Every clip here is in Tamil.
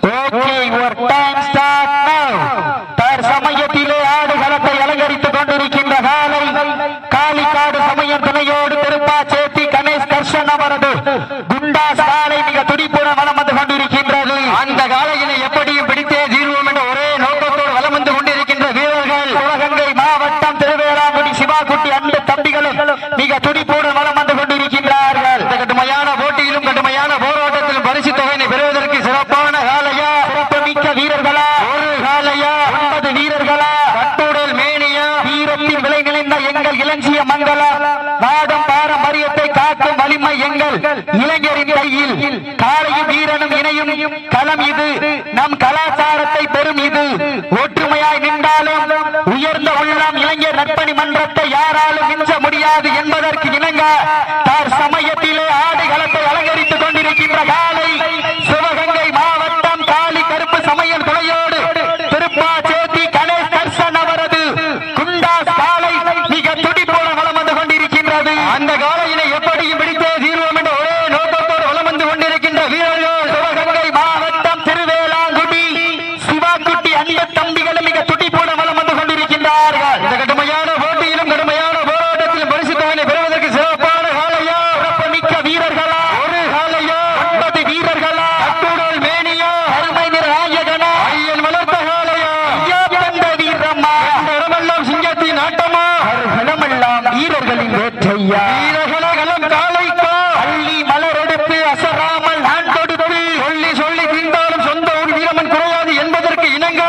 Okay, your time start now. தற்சமயத்திலே ஆடுகளத்தை அலங்கரித்துக் கொண்டிருக்கின்ற காலை காளிக்காடு சமயம் துணையோடு திருப்பாச்சேத்தி கணேஷ் கர்ஷன் அவரது குண்டாஸ் காலை மிக துடிப்புடன் வலம் வந்து கொண்டிருக்கின்றது. அந்த காலையினை எப்படியும் பிடித்தே தீர்வோம் என்ற ஒரே நோக்கத்தோடு வலம் வந்து கொண்டிருக்கின்ற வீரர்கள் சிவகங்கை மாவட்டம் திருவேளாங்குடி சிவாக்குட்டி அன்பு தம்பிகளும் மிக துடிப்புடன் வலம் வந்து கொண்டிருக்கின்றார்கள். இந்த கடுமையான போட்டியிலும் கடுமையான போராட்டத்திலும் பரிசு தொகையினை பெறுவதற்கு சிறப்பான காலையா, சிறப்புமிக்க வீரர்களா, ஒரு காலையா, 9 வீரர்களா, கட்டுடல் மேனியா, வீரத்தின் விலை நிலைந்த எங்கள் இளஞ்சிய மங்களா, நாடும் பாரம்பரியத்தை காக்கும் வலிமை எங்கள் இளைஞரின் கையில். காலையும் வீரனும் இணையும் களம் இது, நம் கலாச்சாரத்தை பெறும் இது. ஒற்றுமையாய் நின்றாலும் உயர்ந்த உள்ளம் இளைஞர் நற்பணி மன்றத்தை யாராலும் மிஞ்ச முடியாது என்பதற்கு இணங்க சமயத்திலே ஆடுகளத்தை அலங்கரித்துக் கொண்டிருக்கின்ற காலை சிவகங்கை மாவட்டம் காளி கருப்பு சமயம் துணையோடு திருப்பாச்சேத்தி கணேஷ் கர்ஷன் அவரது குண்டாஸ் காலை மிக துடிப்போடு வலம் வந்து கொண்டிருக்கின்றது. அந்த காலையினை எப்படியும் பிடித்தே தீர்வோம் என்ற ஒரே நோக்கத்தோடு வலம் வந்து கொண்டிருக்கின்ற வீரர்கள் சிவகங்கை மாவட்டம் திருவேளாங்குடி சிவாக்குட்டி அன்பு தம்பிகளும் மிக துடிப்போடு வலம் வந்து கொண்டிருக்கின்றார்கள். இந்த கடுமையான போட்டியிலும் கடுமையான போராட்டத்திலும் பரிசு தொகையினை பெறுவதற்கு சிறப்பான காலையா, சிறப்புமிக்க வீரர்களா, ஒரு காலையா, 9 வீரர்களா, கட்டுடல் மேனியா, அருமை நிற நாயகனா, ஐயன் வளர்த்த காலையா, தந்த வீரம்மா, இடமெல்லாம் சிங்கத்தின் ஆட்டமா, இடமெல்லாம் வீரர்களின் வேற்றையா, வீரர்களம் காலைக்கா, அள்ளி மலர் எடுத்து அசராமல் நான் கொடுத்து சொல்லி சொல்லி தீர்ந்தாலும் சொந்த ஒரு வீரமன் குறையாது என்பதற்கு இணங்க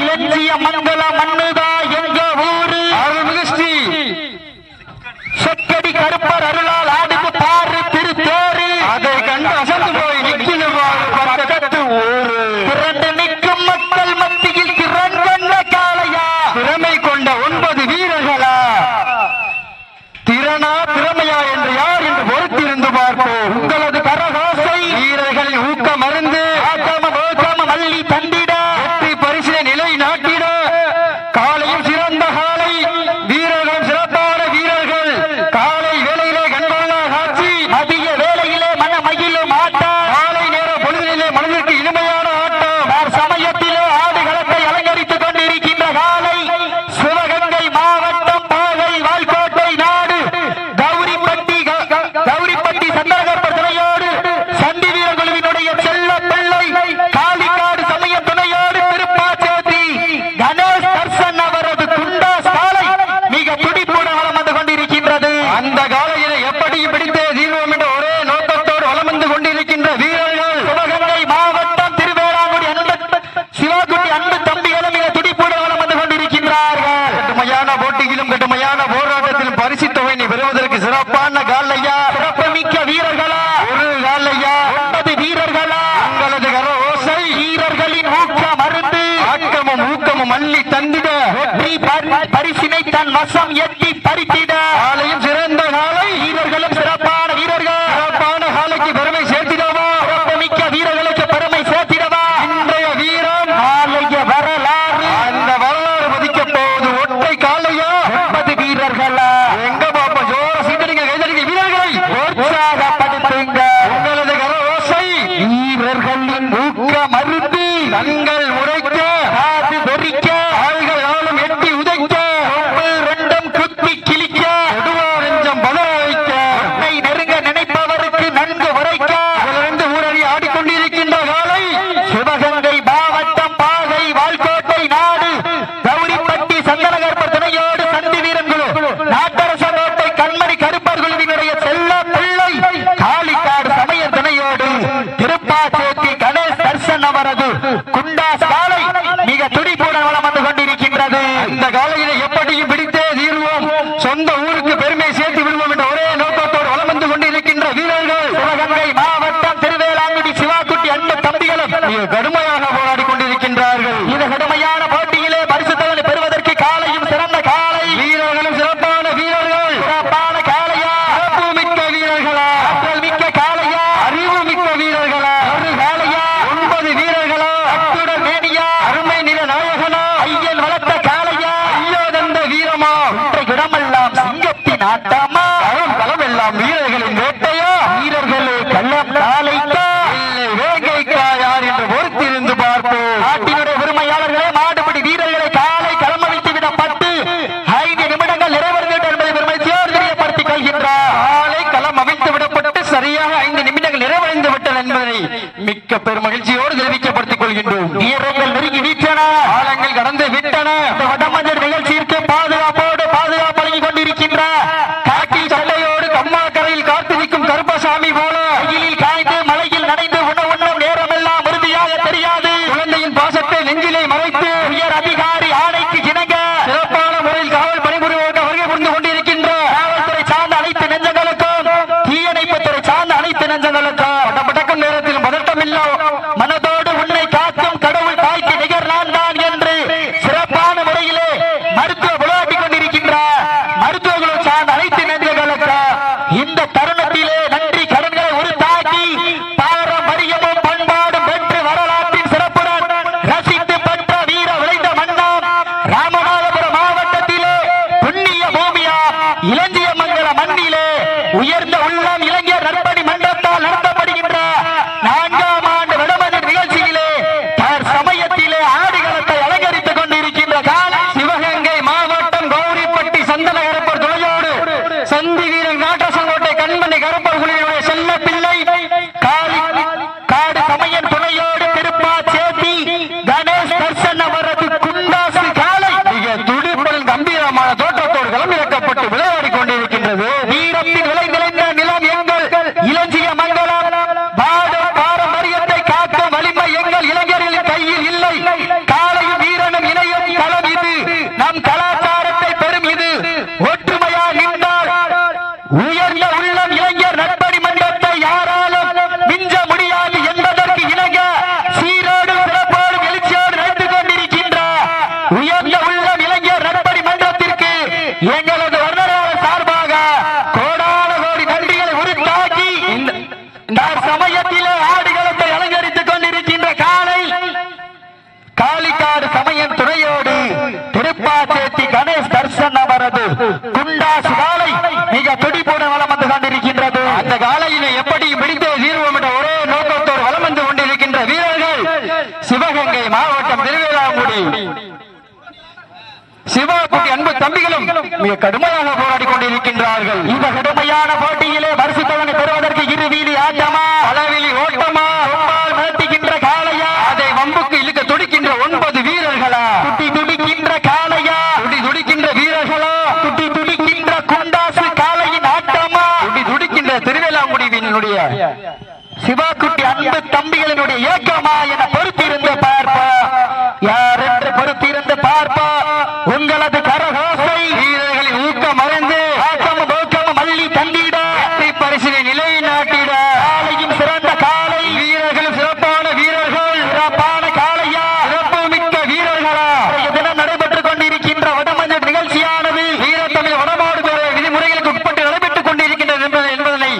இலட்சிய மங்கள மண்ணுதா எங்க ஊரு அருள்மிகுஸ்ரீ செக்கடி கருப்பர் அருளால் ஆடுக்கு பாரு திருத்தேரு அதை கண்டு அசந்து போய் நிற்கிறது ஊரு. திரண்டு நிற்கும் மக்கள் மத்தியில் திறன் கொண்ட காளையா, திறமை கொண்ட 9 வீரர்களா, திறனா திறமையா என்று யார் என்று பொறுத்திருந்து பார்ப்போம். உங்களது கரகாசை வீரர்களின் ஊக்கம் மருந்து ஆக்காம அள்ளி தந்திட வெற்றி பரிசினை நிலை நாட்டிட காலையும் சிறந்த காலை, வீரர்களும் சிறப்பான வீரர்கள். காலை வேளையிலே கண்கொள்ளா காட்சி, மதிய வேளையிலே மன மகிழும் ஆட்டம், காலை நேர பொழுதிலே மனதிற்கு இனிமையான ஆட்டம். சமயத்திலே ஆடுகளத்தை அலங்கரித்துக் கொண்டிருக்கின்ற காலை சிவகங்கை மாவட்டம் பாகை வால்கோட்டை நாடு கௌரிப்பட்டி சந்தனகர்பர் துணையோடு சண்டி வீரர் குழுவினுடைய செல்ல பிள்ளை காளிக்காடு சமய துணையோடு திருப்பாச்சேத்தி கணேஷ் கர்ஷன் அவரது குண்டாஸ் காலை மிக துடிப்புடன் வலம் வந்து கொண்டிருக்கின்றது. அந்த காலையினை எப்படியும் பிடித்தே தீர்வோம் என்ற ஒரே நோக்கத்தோடு வலம் வந்து கொண்டிருக்கின்ற வீரர்கள் சிவகங்கை மாவட்டம் திருவேளாங்குடி சிவாக்குட்டி அன்பு தம்பிகளும் மிக துடிப்புடன் வலம் வந்து கொண்டிருக்கின்றார்கள். கடுமையான போட்டியிலும் கடுமையான போராட்டத்திலும் பரிசு தொகையினை பெறுவதற்கு சிறப்பான காலையா, சிறப்புமிக்க வீரர்களா, ஒரு காலையா, 9 வீரர்களா, உங்களது கர ஓசை வீரர்களின் ஊக்கம் மருந்து ஆக்கமும் ஊக்கமும் அள்ளி தந்திட வெற்றி பரிசினை தன் வசம் எட்டி பறித்திட காலையும் சிறந்த காலை, வீரர்களும் சிறப்பான வீரர்கள். சிறப்பான காலைக்கு பெருமை சேர்த்திடவா, சிறப்புமிக்க வீரர்களுக்கு பெருமை சேர்த்திடவா. இன்றைய வீரம் நாளைய வரலாறு, அந்த வரலாறு மதிக்க போது ஒற்றை காலையா, 9 வீரர்களா, எங்க பாப்பா ஜோர சீட்டடிங்க கைதடிங்க வீரர்களை உற்சாகப்படுத்துங்க. உங்களது கர ஓசை வீரர்களின் ஊக்க மருந்து தங்கள் உரைக்க காது பொறிக்க ஆள்கள் ஆளும் எட்டி உதைக்க ரெண்டும் குத்தி கிழிக்க நெஞ்சம் பல வைக்க உன்னை நெருங்க நினைப்பவருக்கு நன்கு உரைக்க ஊரடி ஆடிக்கொண்டிருக்கின்ற காலை சிவகங்கை மாவட்டம் பாகை வால்கோட்டை நாடு கௌரிப்பட்டி சந்தனகர்பர் துணையோடு சண்டி வீரன் குழு நாட்டரச கோட்டை கண்மணி கருப்பர் குழுவினுடைய செல்ல பிள்ளை காளிக்காடு சமய துணையோடு திருப்பாச்சேத்தி கணேஷ் கர்ஷன் அவரது குண்டாஸ் காலை மிக துடிப்புடன் வலம் வந்து கொண்டிருக்கின்றது. இந்த காலையில எப்படியும் பிடித்தே தீர்வோம், சொந்த ஊருக்கு பெருமை சேர்த்து விடுவோம் என்ற ஒரே நோக்கத்தோடு வலம் வந்து கொண்டிருக்கின்ற வீரர்கள் சிவகங்கை மாவட்டம் திருவேளாங்குடி சிவாக்குட்டி அன்பு தம்பிகளும் கடுமையாக போராடி கொண்டிருக்கின்றார்கள். இந்த கடுமையான போட்டியிலே பரிசு தொகை பெறுவதற்கு காலையும் சிறந்த காலை, வீரர்களும் சிறப்பான வீரர்கள். சிறப்பான காலையா, சிறப்பு மிக்க வீரர்களா, ஆற்றல் மிக்க காலையா, அறிவு மிக்க வீரர்களா, ஒரு காலையா, 9 வீரர்களா, அத்துடன் மேனியா, அருமை நிற நாயகனா, ஐயன் வளர்த்த காலையா, ஐயோ தந்த வீரமா, இடமெல்லாம் சிங்கத்தின் ஆட்டமா, களமெல்லாம் வீரர்களின் வேட்டையா, வீரர்களே கள்ளம் காலைக்கா இல்லை வேங்கைக்கா யார் என்று பொறுத்திரு மிக்க பெரும் மகிழ்ச்சியோடு தெரிவிக்கப்படுத்திக் கொள்கின்றோம். வீரர்கள் நெருங்கி வீட்டன, காலங்கள் கடந்து விட்டன. வடமஞ்சள் நிகழ்ச்சிக்கு பாதுகாப்போடு பாதுகாப்பு வழங்கிக் கொண்டிருக்கின்ற காக்கி சட்டையோடு கம்மாக்கரையில் காத்திருக்கும் கருப்பசாமி போல வெயிலில் காய்ந்து மலையில் நனைந்து உணவுண்ணும் நேரமெல்லாம் உறுதியாக தெரியாது. குழந்தையின் பாசத்தை நெஞ்சிலே மறைத்து உயர் அதிகாரி ஆணைக்கு இணங்க சிறப்பான முறையில் காவல் பணிபுரிவோடு வருகை புரிந்து கொண்டிருக்கின்ற காவல்துறை சார்ந்த அனைத்து நெஞ்சங்களுக்கும் தீயணைப்புத்துறை சார்ந்த அனைத்து நெஞ்சங்களுக்கும் படப்படக்கும் நேரத்தில் பதட்டமில்லா மனதோடு உன்னை காக்கும் கடவுள் தாய்க்கு நிகர் நான் தான் என்று சிறப்பான முறையிலே மருத்துவ விளையாட்டிக் கொண்டிருக்கின்ற மருத்துவர்கள் சார்ந்த அனைத்து நெஞ்சங்களுக்கு இந்த தருணத்திலே நன்றி கடன்களை உருத்தாக்கி பாரம்பரியமும் பண்பாடும் பெற்று வரலாற்றின் சிறப்புடன் ரசித்து பெற்ற வீர விளைந்த மன்னம் ராமநாதபுரம் மாவட்டத்திலே புண்ணிய பூமியா இளஞ்சியமங்கல மண்ணிலே உயர்ந்த உள்ளம் இளைஞர் நற்பணி மன்றத்தால் நடத்தப்படுகின்ற 4ஆம் ஆண்டு வடமஞ்சள் நிகழ்ச்சியிலே சமயத்திலே ஆடுகளத்தை அலங்கரித்துக் கொண்டிருக்கின்ற காலம் சிவகங்கை மாவட்டம் கௌரிப்பட்டி சந்தன கருப்பர் துணையோடு சந்தி வீரன் நாட்டசங்கோட்டை கண்மணி கருப்பர் குழுவினுடைய செல்ல பிள்ளை காடு சமயன் துணையோடு திருப்பா சேத்தி கணேஷ் தர்சன் அவரது குண்டாசு காலை மிக துடிப்புடன் கம்பீரமான தோற்றத்தோடு களமிறக்கப்பட்டு விளையாடி கொண்டிருக்கின்றது. வீரத்தின் விலை நிலைந்த நிலம் எங்கள் இளஞ்சிய மங்கலம் பாரம்பரியத்தை காக்கும் வலிமை எங்கள் இளைஞர்களின் கையில் இல்லை. காலையும் வீரனும் இணையும் களம் இது, நம் கலாச்சாரத்தை பெறும் இது. ஒற்றுமையா நின்றால் உயர்ந்த உள்ளம் இளைஞர் நற்பணி மன்றத்தை யாராலும் மிஞ்ச முடியாது என்பதற்கு இணங்க சீரோடு சிறப்போடு எழுச்சியோடு நடந்து கொண்டிருக்கின்ற உயர்ந்த உள்ளம் இளைஞர் நற்பணி மன்றத்திற்கு எங்களது வர்ணராளர் சார்பாக கோடான கோடி நன்றிகளை உருத்தாக்கி இந்த சமயத்திலே ஆடுகளத்தை அலங்கரித்துக் கொண்டிருக்கின்ற காலை காளிக்காடு சமயம் துணையோடு திருப்பாச்சேத்தி கணேஷ் தர்சன் அவரது குண்டாசு காலை மிக துடிப்புடன் வலம் வந்து கொண்டிருக்கின்றது. அந்த காலையினை எப்படி பிடித்தே தீர்வோம் என்ற ஒரே நோக்கத்தோடு வலம் வந்து கொண்டிருக்கின்ற வீரர்கள் சிவகங்கை மாவட்டம் திருவேலாங்குடி சிவகுட்டி அன்பு தம்பிகளும் மிக கடுமையாக போராடி கொண்டிருக்கின்றார்கள். இந்த கடுமையான போட்டியிலே பரிசு தொகை பெறுவதற்கு இருவீதி ஆட்டமா அளவிலி ஓட்டமா ரொம்பால் நடத்துகின்ற காளையா அதை வம்புக்கு இழுக்க துடிக்கின்ற 9 வீரர்களா துடி துடிக்கின்ற காளையா துடி துடிக்கின்ற வீரர்களா துடி துடிக்கின்ற குண்டாசு காளையின் ஆட்டமா துடி துடிக்கின்ற திருவேலாங்குடியினுடைய சிவகுட்டி அன்பு தம்பிகளினுடைய ஏக்கமா என பொறுத்திருந்து பார்ப்பா யார் என்று பொறுத்திருந்து பார்ப்பா. உங்களது கரகோசை வீரர்களின் ஊக்கம் அறிந்து ஆக்கமும் ஊக்கமும் மல்லி தந்திட பரிசினை நிலை நாட்டிட காலையும் சிறந்த காலை வீரர்களும் சிறப்பான வீரர்கள் சிறப்பான காலையா சிறப்பு மிக்க வீரர்களா தினம் நடைபெற்றுக் கொண்டிருக்கின்ற வடமஞ்சள் நிகழ்ச்சியானது வீரத்தமிழ் வடமாடு விதிமுறைகளுக்கு உட்பட்டு நடைபெற்றுக் கொண்டிருக்கின்றது என்பதனை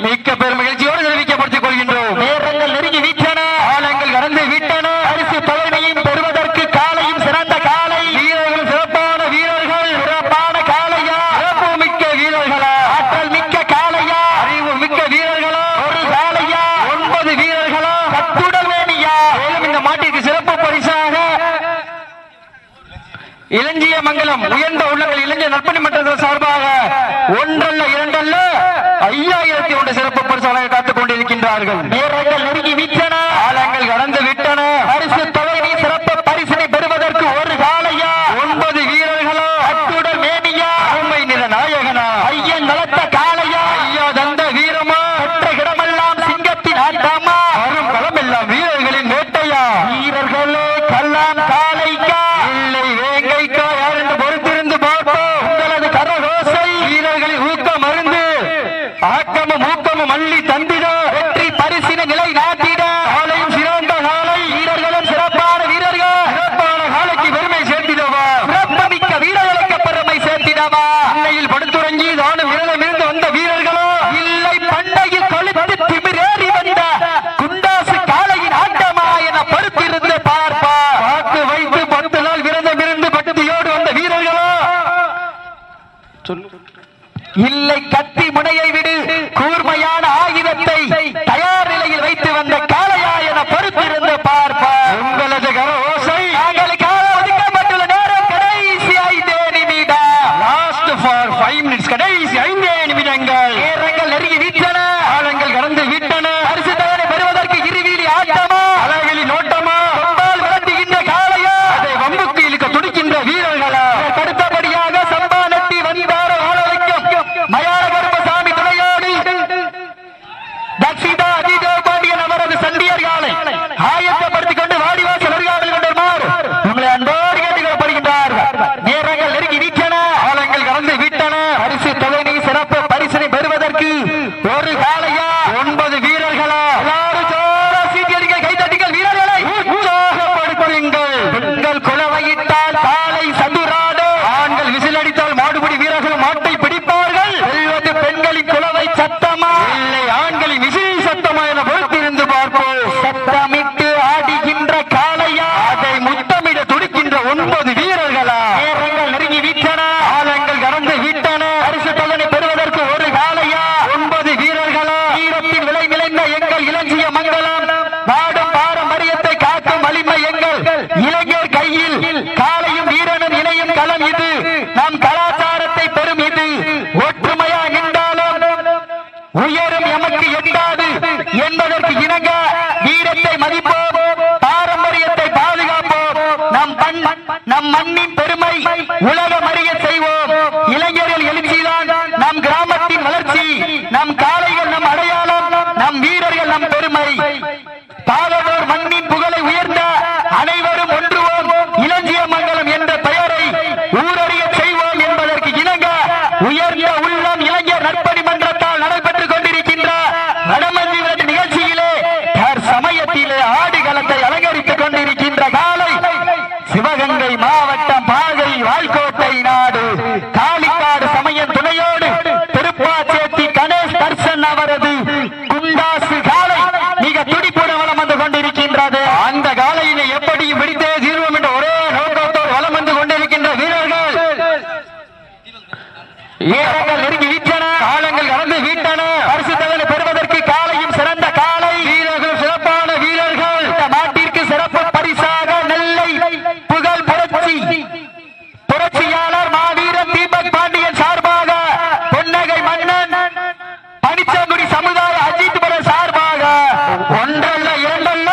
மிக்க பெரும் மகிழ்ச்சியோடு தெரிவிக்கப்படுத்திக் கொள்கின்றோம். நேரங்கள் நெருங்கி வீட்டன, காலங்கள் கடந்து விட்டன. பரிசு தொகையையும் பெறுவதற்கு காலையும் சிறந்த காலை வீரர்கள் சிறப்பான வீரர்கள் சிறப்பான காலையா சிறப்பு மிக்க வீரர்களா ஆற்றல் மிக்க காலையா அறிவு மிக்க வீரர்களா ஒரு காலையா 9 வீரர்களா கத்துடல் வேணியா. மேலும் இந்த மாட்டிற்கு சிறப்பு பரிசாக இளஞ்சிய மங்கலம் உயர்ந்த உள்ளங்கள் இளைஞர் நற்பணி மன்றத்தின் சார்பாக 1 அல்ல 2 அல்ல 5000 சிறப்பு பரிசாக காத்துக் கொண்டிருக்கின்றார்கள். வீரர்கள் நெருங்கி விட்டன, காலங்கள் கடந்து விட்டன. பரிசு தொகை சிறப்பு பரிசினை பெறுவதற்கு ஒரு காலையா 9 வீரர்களா அத்துடன் மேனியா உண்மை நிற நாயகனா ஐயன் நலத்த காலையா ஐயா தந்த வீரமா பெற்ற இடமெல்லாம் சிங்கத்தின் ஆட்டமா வரும் களமெல்லாம் வீரர்களின் வேட்டையா வீரர்களே கல்லான் காலைக்கா இல்லை வேங்கைக்கா யார் என்று பொறுத்திருந்து பார்ப்போம். உங்களது கரகோசை வீரர்களின் ஊக்கம் அருந்து ஆக்கமும் ஊக்கமும் அள்ளி தந்திட வெற்றி பரிசின நிலை நாட்டிட காலையும் சிறந்த காலை வீரர்களே மங்கலம் நாடும் பாரம்பரியத்தை காக்கும் வலிமை எங்கள் இளைஞர் கையில். காலையும் வீரனும் இணையும் களம் இது, நம் கலாச்சாரத்தை பெறும் இது. ஒற்றுமையா நின்றாலும் உயரும் எமக்கு எட்டாது என்பதற்கு இணங்க வீரத்தை மதிப்போம், பாரம்பரியத்தை பாதுகாப்போம், நம் மண்ணின் பெருமை உலகம் அறிய செய்வோம். இளைஞர்கள் எழுச்சிதான் நம் கிராமத்தின் வளர்ச்சி, நம் காளைகள் நம் அடையாளம், நம் வீரர்கள் நம் பெருமை. பாதவோர் மண்ணின் புகழை உயர்ந்த அனைவரும் ஒன்றுவோம், இளஞ்சியமங்கலம் என்ற பெயரை ஊரறிய செய்வோம் என்பதற்கு இணங்க உயர்ந்த உள்ளம் இளைஞர் நற்பணி மன்றத்தால் நடைபெற்றுக் கொண்டிருக்கின்ற வடமஞ்சி விரட்டு நிகழ்ச்சியிலே சமயத்திலே ஆடுகளத்தை அலங்கரித்துக் கொண்டிருக்கின்ற காலை சிவகங்கை மாவட்டம் பாகை வால்கோட்டை நாடு காளிக்காடு சமயம் துணையோடு திருப்பாச்சேத்தி கணேஷ் தர்சன் அவரது குண்டாசு காலை மிக துடிப்புடன் வலம் வந்து கொண்டிருக்கின்றது. அந்த காலையினை எப்படியும் பிடித்தே தீர்வோம் என்ற ஒரே நோக்கத்தோடு வலம் வந்து கொண்டிருக்கின்ற வீரர்கள் நெருங்கி வீட்டன, காலங்கள் கடந்து வீட்டன. பரிசு தொகை பெறுவதற்கு காலையும் சிறந்த காலை வீரர்கள், சிறப்பான வீரர்கள். இந்த நாட்டிற்கு சிறப்பு பரிசாக நெல்லை புகழ் புரட்சியாளர் மாவீரன் தீபக் பாண்டியன் சார்பாக பொன்னகை மன்னன் பனிச்சங்குடி சமுதாய அஜித் பர சார்பாக ஒன்றல்ல இரண்டல்ல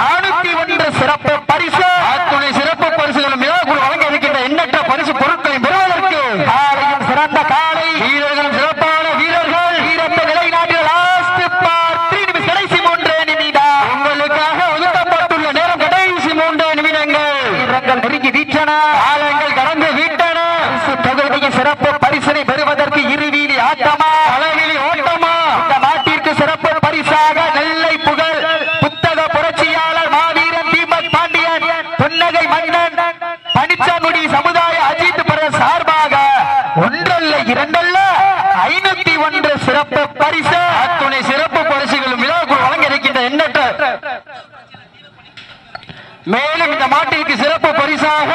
401 சிறப்பு பரிசு, அத்துணை சிறப்பு பரிசுகளும் வழங்க இருக்கின்ற எண்ணற்ற பரிசு பொருட்களை பெறுவதற்கு காலையும் சிறந்த காலை வீரர்களும் சிறப்பான வீரர்கள். வீரத்தை நிலைநாட்டிய லாஸ்ட் பார்ட் 3 நிமிஷம், கடைசி 3 நிமிடம் உங்களுக்காக ஒதுக்கப்பட்டுள்ள நேரம் கடைசி 3 நிமிடங்கள். வீரர்கள் நெருங்கி வீட்டன, காலங்கள் கடந்து வீட்டன. தொகுதிக்கு சிறப்பு பரிசனை பெறுவதற்கு இருவீதி ஆட்டமா அளவிலி ஓட்டமா? இந்த நாட்டிற்கு சிறப்பு பரிசாக நெல்லை புகழ் புத்தக புரட்சியாளர் மாவீரன் தீபக் பாண்டியன் பொன்னகை மன்னன் பனிச்சங்குடி சமுதாய அஜித் பர சார்பாக ஒன்றல்ல இரண்டல்ல 501 சிறப்பு பரிசு, அத்துணை சிறப்பு பரிசுகளும் விழாக்குள் வழங்க இருக்கின்ற எண்ணற்ற. மேலும் இந்த மாட்டிற்கு சிறப்பு பரிசாக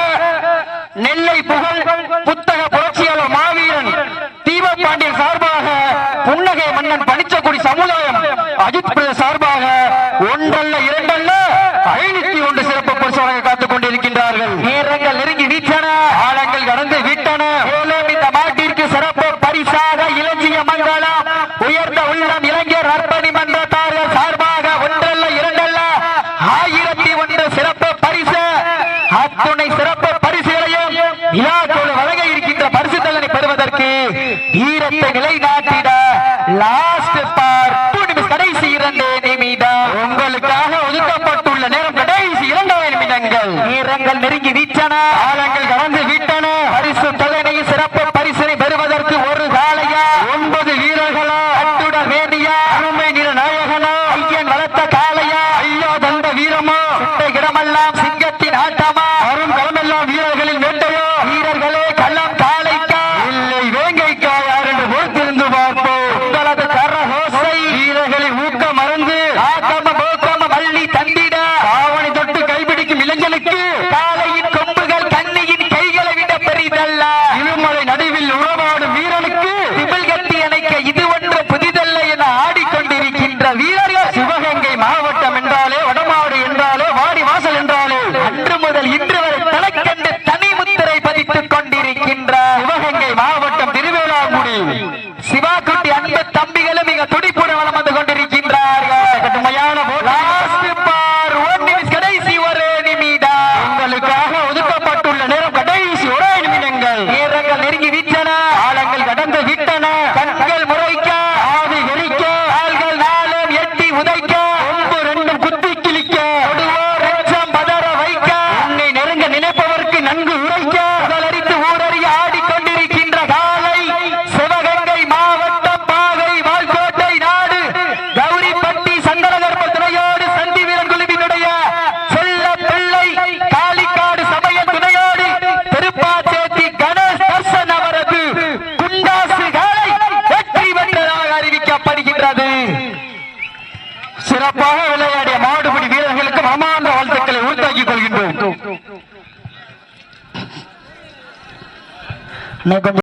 நெல்லை புகழ் புத்தக புரட்சியாளர் மாவீரன் தீபக் பாண்டியன் சார்பாக புன்னகை மன்னன் பனிச்சக்குடி சமுதாயம் அஜித் பிரதேச சார்பாக ஒன்றல்ல இரண்டல்ல 501 சிறப்பு பரிசு வழங்க காத்துக் கொண்டிருக்கின்றார்கள். வீரர்கள் நெருங்கி வீட்டன, ஆழங்கள் கடந்து விட்டன. மேலும் இந்த மாட்டிற்கு சிறப்பு பரிசாக இளஞ்சிய மங்கலம் உயர்ந்த உள்ளம் இளைஞர் நற்பணி மன்றத்தார்கள் சார்பாக ஒன்றல்ல இரண்டல்ல 1001 சிறப்பு பரிசு, அத்துணை சிறப்பு பரிசுகளையும் விழாக்கள் வழங்க இருக்கின்ற பரிசு தள்ளனை பெறுவதற்கு வீரத்தை நிலைநாட்டிட லாஸ்ட் பார்ட் 2 நிமிஷம், கடைசி 2 நிமிடம் உங்களுக்காக ஒதுக்கப்பட்டுள்ள நேரம் கடைசி 2 நிமிடங்கள். வீரங்கள் நெருங்கி வீட்டன, காலங்கள் கடந்து வீட்டன. பரிசு தொகையை சிறப்பு பரிசினை பெறுவதற்கு ஒரு காலையா 9 வீரர்களா அட்டுடன் வேண்டியா அருமை நிற நாயகனா ஐயன் வளர்த்த காலையா ஐயா தந்த வீரமா சுட்ட இடமெல்லாம் சிங்கத்தின் ஆட்டமா வரும் களமெல்லாம் வீரர்களின் வேட்டையோ வீரர்களே களம் காலைக்கா இல்லை வேங்கைக்கா யார் என்று பொறுத்திருந்து பார்ப்போம். உங்களது கரஹோசை வீரர்களின் ஊக்கம் மறந்து ஆக்கம போக்கம மல்லி தந்திட காவணி தொட்டு கைபிடிக்கும் இளைஞனுக்கு காலையின் கொம்புகள் கண்ணியின் கைகளை விட பெரிதல்ல. இருமலை நடுவில் உறவாடும் வீரனுக்கு திபில் கட்டி அணைக்க இது ஒன்று புதிதல்ல என ஆடிக்கொண்டிருக்கின்ற வீரர்கள். சிவகங்கை மாவட்டம் என்றாலே வடமாடு என்றாலே வாடி வாசல் என்றாலே அன்று முதல் இன்று வரை தலைக்கண்டு தனி முத்திரை பதித்துக் கொண்டிருக்கின்ற சிவகங்கை மாவட்டம் திருவேளாங்குடி சிவாக்குட்டி அன்பு தம்பிகளும் மிக துடிப்புடன் வலம் வந்து கொண்டிருக்கின்றார்கள். கடுமையான லாஸ்ட் பார் 1 நிமிஷம், கடைசி 1 நிமிடம் உங்களுக்காக ஒதுக்கப்பட்டுள்ள நேரம் கடைசி 1 நிமிடங்கள். வீரர்கள் நெருங்கி வீட்டன, ஆழங்கள் கடந்து விட்டன. கண்கள் முறைக்க ஆதி எரிக்க கால்கள் நாளும் எட்டி உதைக்க கொம்பு 2 குத்தி கிழிக்க கொடுவோர் ரச்சம் பதற வைக்க உன்னை நெருங்க நினைப்பவர்க்கு நன்கு உரைக்க உடலரித்து ஊரறிய ஆடிக்கொண்டிருக்கின்ற காலை சிவகங்கை மாவட்டம் பாகை வால்கோட்டை நாடு கௌரிப்பட்டி சங்கரகர்ப துணையோடு சந்தி வீரன் குழுவினுடைய செல்ல பிள்ளை காளிக்காடு சமய துணையோடு திருப்பாச்சேத்தி கணேஷ் தர்சன் அவரது குண்டாசு காலை வெற்றி பெற்றதாக அறிவிக்கப்படுகின்றது. சிறப்பாக விளையாடிய மாடுபிடி வீரர்களுக்கு மனமார்ந்த வாழ்த்துக்களை உறுத்தாக்கிக் கொள்கின்றோம்.